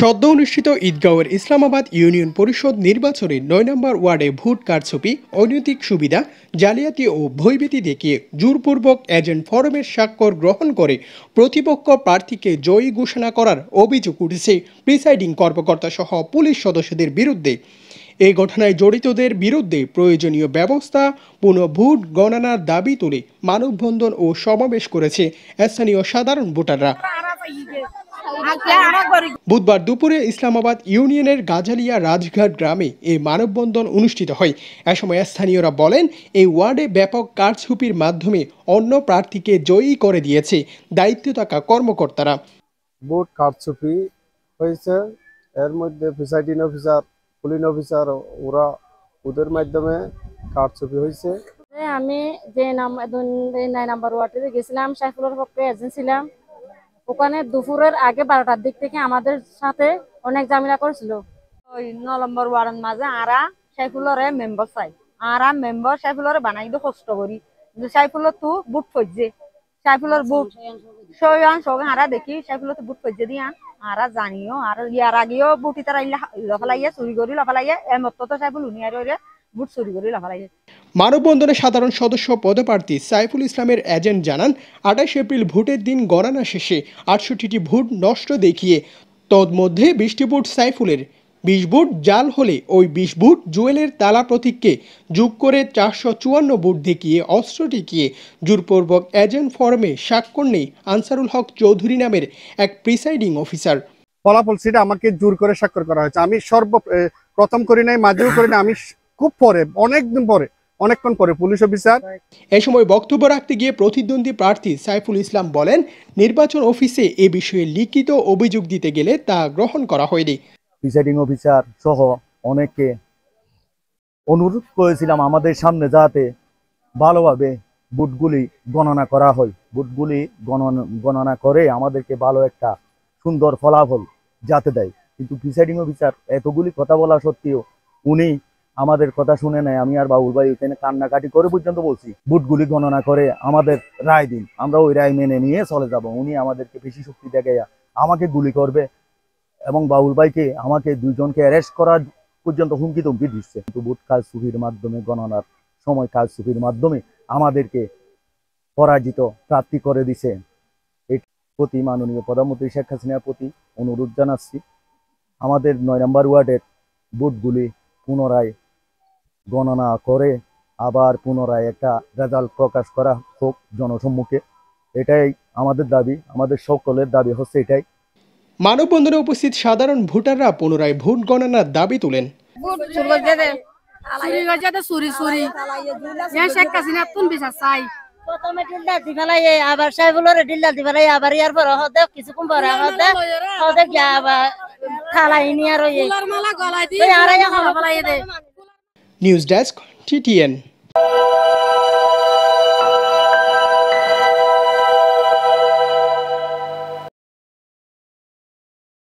সদ্য অনুষ্ঠিত ঈদগাঁওয়ের ইসলামাবাদ ইউনিয়ন পরিষদ নির্বাচনে ৯ নম্বর ওয়ার্ডে ভোট কারচুপি, অনৈতিক সুবিধা, জালিয়াতি ও ভয়ভীতি দেখিয়ে জোরপূর্বক এজেন্ট ফরমের স্বাক্ষর গ্রহণ করে প্রতিপক্ষ প্রার্থীকে জয়ী ঘোষণা করার অভিযোগ উঠেছে প্রিসাইডিং কর্মকর্তা সহ পুলিশ সদস্যদের বিরুদ্ধে। এই ঘটনায় জড়িতদের বিরুদ্ধে প্রয়োজনীয় ব্যবস্থা পুনঃভোট গণনার দাবি তুলে মানববন্ধন ও সমাবেশ করেছে স্থানীয় সাধারণ ভোটাররা। বুধবার দুপুরে ইসলামাবাদ ইউনিয়নের গাজালিয়া রাজঘাট গ্রামে এই মানববন্ধন অনুষ্ঠিত হয়। এ সময় স্থানীয়রা বলেন, এই ওয়ার্ডে ব্যাপক কারচুপির মাধ্যমে অন্য প্রার্থীকে জয়ী করে দিয়েছে দায়িত্বে থাকা কর্মকর্তারা। ভোট কারচুপি হয়েছে, এর মধ্যে প্রিসাইডিং অফিসার, পুলিশ অফিসার ওদের মাধ্যমে কারচুপি হয়েছে। আমি যে 9 নম্বর ওয়ার্ডে গেছিলাম, সাইফুলের পক্ষে এজেন্ট ছিলাম। ওখানে দুপুরের আগে 12টার দিক থেকে আমাদের সাথে অনেক ঝামেলা করেছিল। ওই 9 নম্বর ওয়ার্ডের মাঝে আরা সাইফুলের মেম্বার চাই, আরা মেম্বার সাইফুলের বানাই দিয়ে কষ্ট করি, কিন্তু সাইফুলের তো বুট ফজছে, সাইফুলের বুট সয়ান সঙ্গে আরা দেখি সাইফুলের তো বুট ফজছে দিয়ে আরা জানিও আর ইয়ার আগেও বুটি তারা লফালাইয়া চুরি করি লফালাইয়া এমত তো সাইফুল উনিয়ার বুট চুরি করি লফালাইয়া। মানববন্ধনে সাধারণ সদস্য পদপ্রার্থী সাইফুল ইসলামের এজেন্ট জানান, 28 এপ্রিল ভোটের দিন গণনা শেষে 68টি ভোট নষ্ট দেখিয়ে তন্মধ্যে 20টি ভোট সাইফুলের, 20 ভোট জাল হলে ওই 20 ভোট জুয়েলের তালা প্রতীককে যোগ করে 454 ভোট দেখিয়ে অস্ত্র টিকিয়ে জোরপূর্বক এজেন্ট ফর্মে স্বাক্ষর নেই আনসারুল হক চৌধুরী নামের এক প্রিসাইডিং অফিসার। ফলাফল সেটা আমাকে জোর করে স্বাক্ষর করা হয়েছে। আমি প্রথম করি নাই, মাঝেও করি না, আমি খুব পরে, অনেকক্ষণ পরে পুলিশ অফিসার। এ সময় বক্তব্য রাখতে গিয়ে প্রতিদ্বন্দ্বী প্রার্থী সাইফুল ইসলাম বলেন, নির্বাচন অফিসে এ বিষয়ে লিখিত অভিযোগ দিতে গেলে তা গ্রহণ করা হয়নি। প্রিসাইডিং অফিসার সহ অনেককে অনুরোধ করেছিলাম আমাদের সামনে যাতে ভালোভাবে ভোটগুলি গণনা করা হয়, ভোটগুলি গণনা করে আমাদেরকে ভালো একটা সুন্দর ফলাফল যাতে দেয়। কিন্তু প্রিসাইডিং অফিসার এতগুলি কথা বলা সত্ত্বেও উনি আমাদের কথা শুনে নেয়। আমি আর বাবুল ভাই এখানে কান্নাকাটি করে পর্যন্ত বলছি ভোটগুলি গণনা করে আমাদের রায় দিন, আমরা ওই রায় মেনে নিয়ে চলে যাব। উনি আমাদেরকে বেশি শক্তি দেখাইয়া আমাকে গুলি করবে এবং বাবুল ভাইকে আমাকে দুইজনকে অ্যারেস্ট করার পর্যন্ত হুমকি ধমকি দিচ্ছে। কিন্তু ভোট কারচুপির মাধ্যমে, গণনার সময় কারচুপির মাধ্যমে আমাদেরকে পরাজিত প্রার্থী করে দিছে। এর প্রতি মাননীয় প্রধানমন্ত্রী শেখ হাসিনার প্রতি অনুরোধ জানাচ্ছি, আমাদের 9 নম্বর ওয়ার্ডের ভোটগুলি পুনরায় গণনা করে আবার পুনরায় একটা রেজাল্ট প্রকাশ করা হোক জনসম্মুখে। এটাই আমাদের দাবি, আমাদের সকলের দাবি হচ্ছে এটাই। মানববন্ধনে উপস্থিত সাধারণ ভোটাররা পুনরায় ভোট গণনার দাবি তোলেন। প্রথমে ডিল্লা দিবালাই আবার সাইফুলের ডিল্লা দিবালাই আবার ইয়ার পর হতে কিছুক্ষণ পরে হতে গিয়া আবার থালাই নিয়ে আর ওই মালা গলায় দিয়ে আর ইয়া হলা ফলাই দে। News desk, TTN।